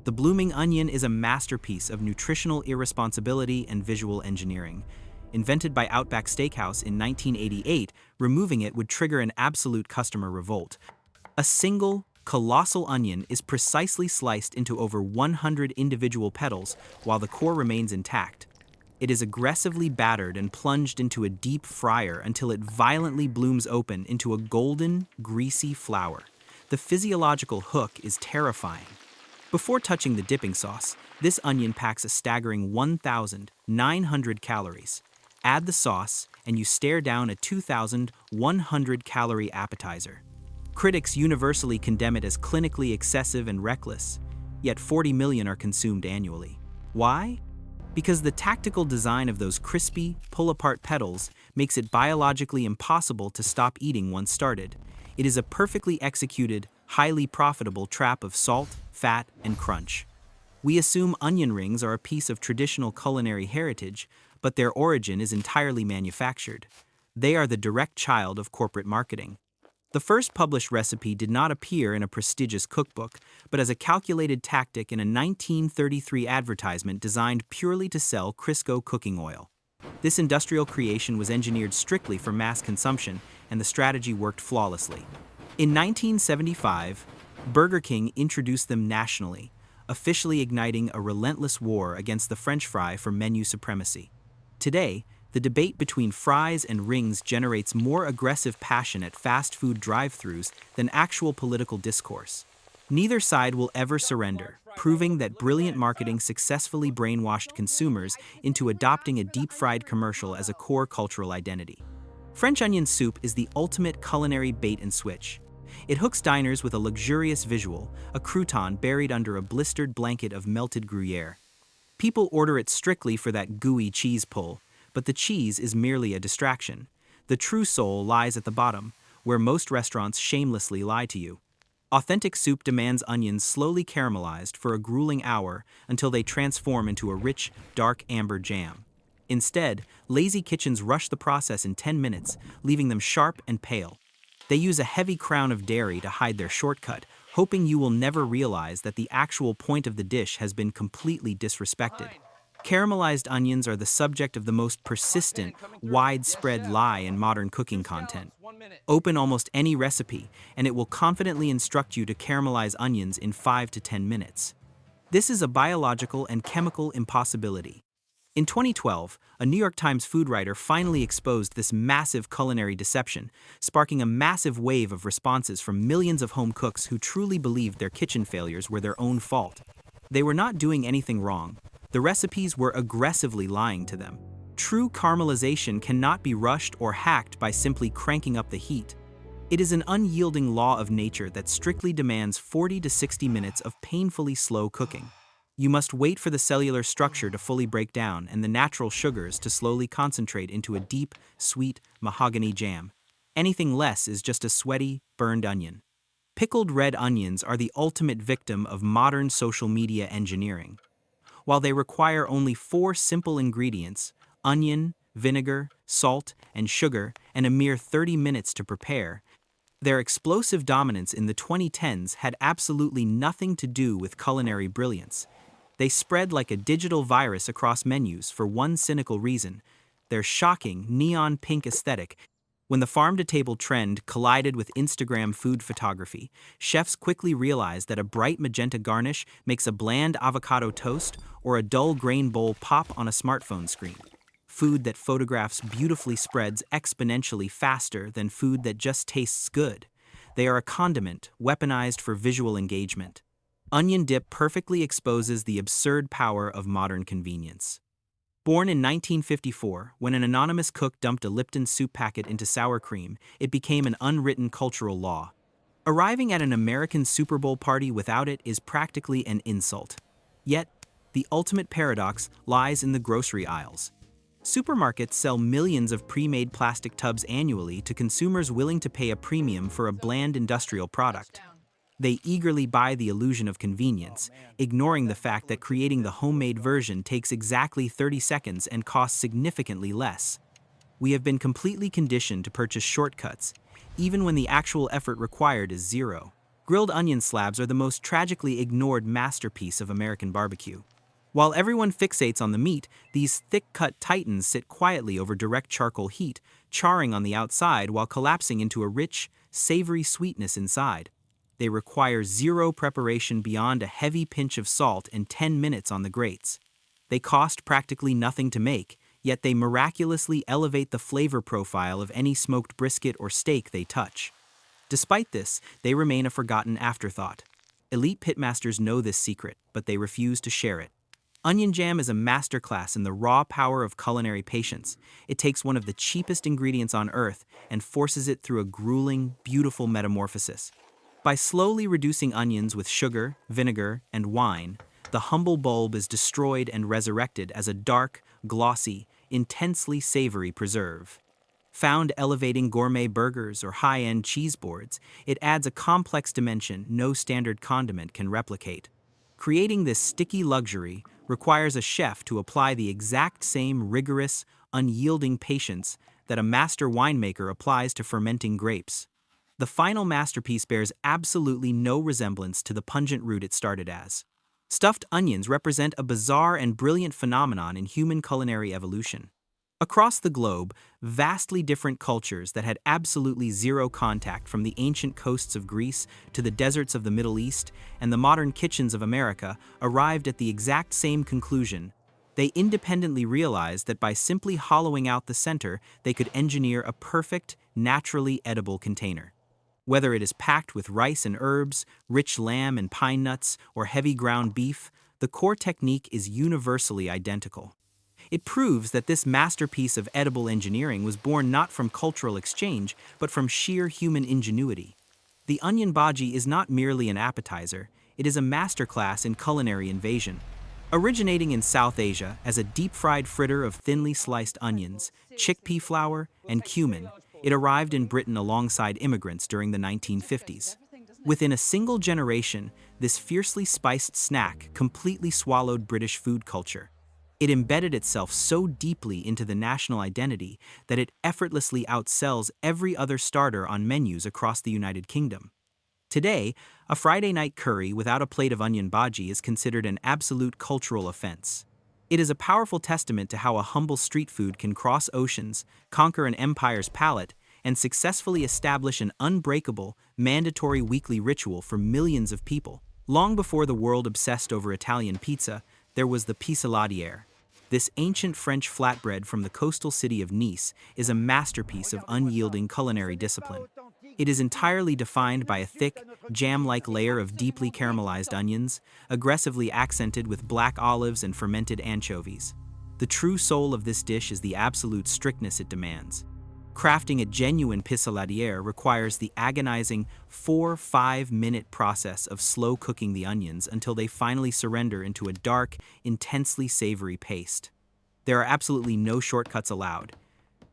The blooming onion is a masterpiece of nutritional irresponsibility and visual engineering. Invented by Outback Steakhouse in 1988, removing it would trigger an absolute customer revolt. A single, colossal onion is precisely sliced into over 100 individual petals while the core remains intact. It is aggressively battered and plunged into a deep fryer until it violently blooms open into a golden, greasy flour. The physiological hook is terrifying. Before touching the dipping sauce, this onion packs a staggering 1,900 calories. Add the sauce, and you stare down a 2,100-calorie appetizer. Critics universally condemn it as clinically excessive and reckless, yet 40 million are consumed annually. Why? Because the tactical design of those crispy, pull-apart petals makes it biologically impossible to stop eating once started. It is a perfectly executed, highly profitable trap of salt, fat, and crunch. We assume onion rings are a piece of traditional culinary heritage, but their origin is entirely manufactured. They are the direct child of corporate marketing. The first published recipe did not appear in a prestigious cookbook, but as a calculated tactic in a 1933 advertisement designed purely to sell Crisco cooking oil. This industrial creation was engineered strictly for mass consumption, and the strategy worked flawlessly. In 1975, Burger King introduced them nationally, officially igniting a relentless war against the French fry for menu supremacy. Today, the debate between fries and rings generates more aggressive passion at fast food drive-thrus than actual political discourse. Neither side will ever surrender, proving that brilliant marketing successfully brainwashed consumers into adopting a deep-fried commercial as a core cultural identity. French onion soup is the ultimate culinary bait-and-switch. It hooks diners with a luxurious visual, a crouton buried under a blistered blanket of melted Gruyere. People order it strictly for that gooey cheese pull, but the cheese is merely a distraction. The true soul lies at the bottom, where most restaurants shamelessly lie to you. Authentic soup demands onions slowly caramelized for a grueling hour until they transform into a rich, dark amber jam. Instead, lazy kitchens rush the process in 10 minutes, leaving them sharp and pale. They use a heavy crown of dairy to hide their shortcut, hoping you will never realize that the actual point of the dish has been completely disrespected. Caramelized onions are the subject of the most persistent, widespread lie in modern cooking content. Open almost any recipe, and it will confidently instruct you to caramelize onions in 5 to 10 minutes. This is a biological and chemical impossibility. In 2012, a New York Times food writer finally exposed this massive culinary deception, sparking a massive wave of responses from millions of home cooks who truly believed their kitchen failures were their own fault. They were not doing anything wrong. The recipes were aggressively lying to them. True caramelization cannot be rushed or hacked by simply cranking up the heat. It is an unyielding law of nature that strictly demands 40 to 60 minutes of painfully slow cooking. You must wait for the cellular structure to fully break down and the natural sugars to slowly concentrate into a deep, sweet, mahogany jam. Anything less is just a sweaty, burned onion. Pickled red onions are the ultimate victim of modern social media engineering. While they require only 4 simple ingredients, onion, vinegar, salt, and sugar, and a mere 30 minutes to prepare, their explosive dominance in the 2010s had absolutely nothing to do with culinary brilliance. They spread like a digital virus across menus for one cynical reason: their shocking neon pink aesthetic. When the farm-to-table trend collided with Instagram food photography, chefs quickly realized that a bright magenta garnish makes a bland avocado toast or a dull grain bowl pop on a smartphone screen. Food that photographs beautifully spreads exponentially faster than food that just tastes good. They are a condiment, weaponized for visual engagement. Onion dip perfectly exposes the absurd power of modern convenience. Born in 1954, when an anonymous cook dumped a Lipton soup packet into sour cream, it became an unwritten cultural law. Arriving at an American Super Bowl party without it is practically an insult. Yet, the ultimate paradox lies in the grocery aisles. Supermarkets sell millions of pre-made plastic tubs annually to consumers willing to pay a premium for a bland industrial product. They eagerly buy the illusion of convenience, ignoring the fact that creating the homemade version takes exactly 30 seconds and costs significantly less. We have been completely conditioned to purchase shortcuts, even when the actual effort required is zero. Grilled onion slabs are the most tragically ignored masterpiece of American barbecue. While everyone fixates on the meat, these thick-cut titans sit quietly over direct charcoal heat, charring on the outside while collapsing into a rich, savory sweetness inside. They require zero preparation beyond a heavy pinch of salt and 10 minutes on the grates. They cost practically nothing to make, yet they miraculously elevate the flavor profile of any smoked brisket or steak they touch. Despite this, they remain a forgotten afterthought. Elite pitmasters know this secret, but they refuse to share it. Onion jam is a masterclass in the raw power of culinary patience. It takes one of the cheapest ingredients on earth and forces it through a grueling, beautiful metamorphosis. By slowly reducing onions with sugar, vinegar, and wine, the humble bulb is destroyed and resurrected as a dark, glossy, intensely savory preserve. Found elevating gourmet burgers or high-end cheese boards, it adds a complex dimension no standard condiment can replicate. Creating this sticky luxury requires a chef to apply the exact same rigorous, unyielding patience that a master winemaker applies to fermenting grapes. The final masterpiece bears absolutely no resemblance to the pungent root it started as. Stuffed onions represent a bizarre and brilliant phenomenon in human culinary evolution. Across the globe, vastly different cultures that had absolutely zero contact, from the ancient coasts of Greece to the deserts of the Middle East and the modern kitchens of America, arrived at the exact same conclusion. They independently realized that by simply hollowing out the center, they could engineer a perfect, naturally edible container. Whether it is packed with rice and herbs, rich lamb and pine nuts, or heavy ground beef, the core technique is universally identical. It proves that this masterpiece of edible engineering was born not from cultural exchange, but from sheer human ingenuity. The onion bhaji is not merely an appetizer, it is a masterclass in culinary invasion. Originating in South Asia as a deep-fried fritter of thinly sliced onions, chickpea flour, and cumin, it arrived in Britain alongside immigrants during the 1950s. Within a single generation, this fiercely spiced snack completely swallowed British food culture. It embedded itself so deeply into the national identity that it effortlessly outsells every other starter on menus across the United Kingdom. Today, a Friday night curry without a plate of onion bhaji is considered an absolute cultural offense. It is a powerful testament to how a humble street food can cross oceans, conquer an empire's palate, and successfully establish an unbreakable, mandatory weekly ritual for millions of people. Long before the world obsessed over Italian pizza, there was the pissaladiere. This ancient French flatbread from the coastal city of Nice is a masterpiece of unyielding culinary discipline. It is entirely defined by a thick, jam-like layer of deeply caramelized onions, aggressively accented with black olives and fermented anchovies. The true soul of this dish is the absolute strictness it demands. Crafting a genuine pissaladiere requires the agonizing 4-5-minute process of slow cooking the onions until they finally surrender into a dark, intensely savory paste. There are absolutely no shortcuts allowed.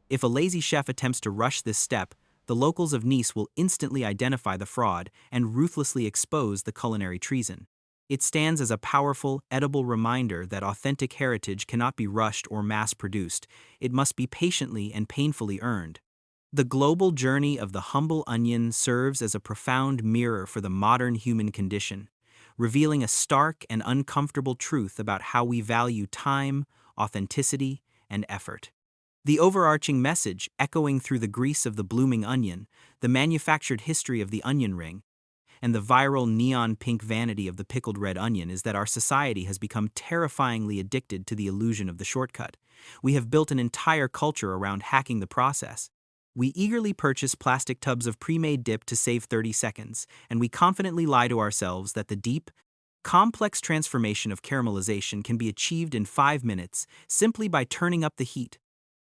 If a lazy chef attempts to rush this step, the locals of Nice will instantly identify the fraud and ruthlessly expose the culinary treason. It stands as a powerful, edible reminder that authentic heritage cannot be rushed or mass-produced. It must be patiently and painfully earned. The global journey of the humble onion serves as a profound mirror for the modern human condition, revealing a stark and uncomfortable truth about how we value time, authenticity, and effort. The overarching message, echoing through the grease of the blooming onion, the manufactured history of the onion ring, and the viral neon pink vanity of the pickled red onion, is that our society has become terrifyingly addicted to the illusion of the shortcut. We have built an entire culture around hacking the process. We eagerly purchase plastic tubs of pre-made dip to save 30 seconds, and we confidently lie to ourselves that the deep, complex transformation of caramelization can be achieved in 5 minutes simply by turning up the heat.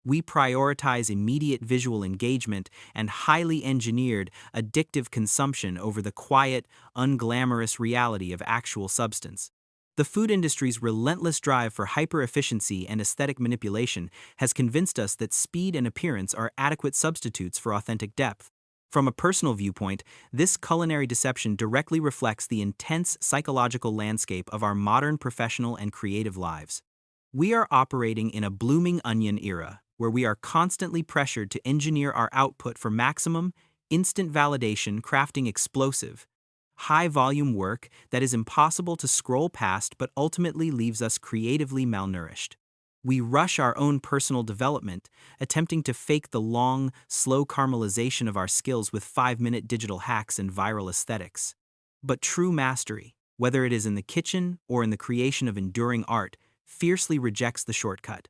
We prioritize immediate visual engagement and highly engineered, addictive consumption over the quiet, unglamorous reality of actual substance. The food industry's relentless drive for hyper-efficiency and aesthetic manipulation has convinced us that speed and appearance are adequate substitutes for authentic depth. From a personal viewpoint, this culinary deception directly reflects the intense psychological landscape of our modern professional and creative lives. We are operating in a blooming onion era, where we are constantly pressured to engineer our output for maximum, instant validation, crafting explosive, high-volume work that is impossible to scroll past but ultimately leaves us creatively malnourished. We rush our own personal development, attempting to fake the long, slow caramelization of our skills with 5-minute digital hacks and viral aesthetics. But true mastery, whether it is in the kitchen or in the creation of enduring art, fiercely rejects the shortcut.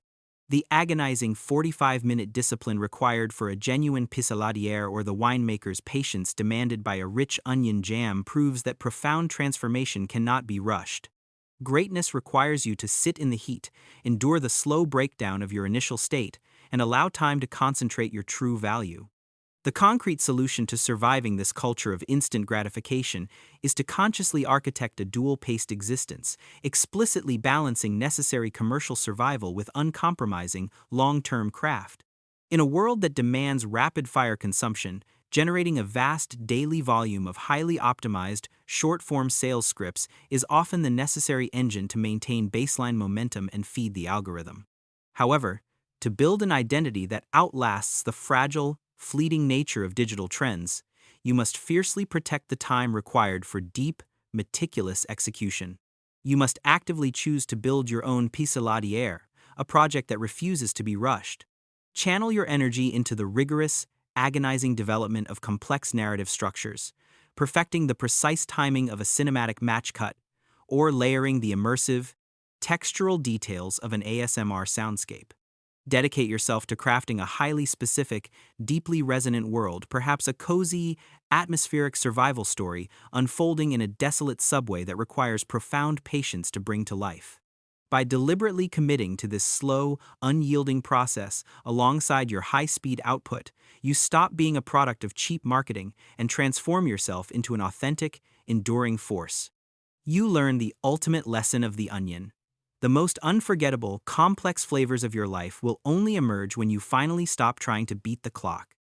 The agonizing 45-minute discipline required for a genuine pissaladière or the winemaker's patience demanded by a rich onion jam proves that profound transformation cannot be rushed. Greatness requires you to sit in the heat, endure the slow breakdown of your initial state, and allow time to concentrate your true value. The concrete solution to surviving this culture of instant gratification is to consciously architect a dual-paced existence, explicitly balancing necessary commercial survival with uncompromising, long-term craft. In a world that demands rapid-fire consumption, generating a vast daily volume of highly optimized, short-form sales scripts is often the necessary engine to maintain baseline momentum and feed the algorithm. However, to build an identity that outlasts the fragile, fleeting nature of digital trends, you must fiercely protect the time required for deep, meticulous execution. You must actively choose to build your own pissaladière, a project that refuses to be rushed. Channel your energy into the rigorous, agonizing development of complex narrative structures, perfecting the precise timing of a cinematic match cut, or layering the immersive, textural details of an ASMR soundscape. Dedicate yourself to crafting a highly specific, deeply resonant world, perhaps a cozy, atmospheric survival story unfolding in a desolate subway that requires profound patience to bring to life. By deliberately committing to this slow, unyielding process alongside your high-speed output, you stop being a product of cheap marketing and transform yourself into an authentic, enduring force. You learn the ultimate lesson of the onion. The most unforgettable, complex flavors of your life will only emerge when you finally stop trying to beat the clock.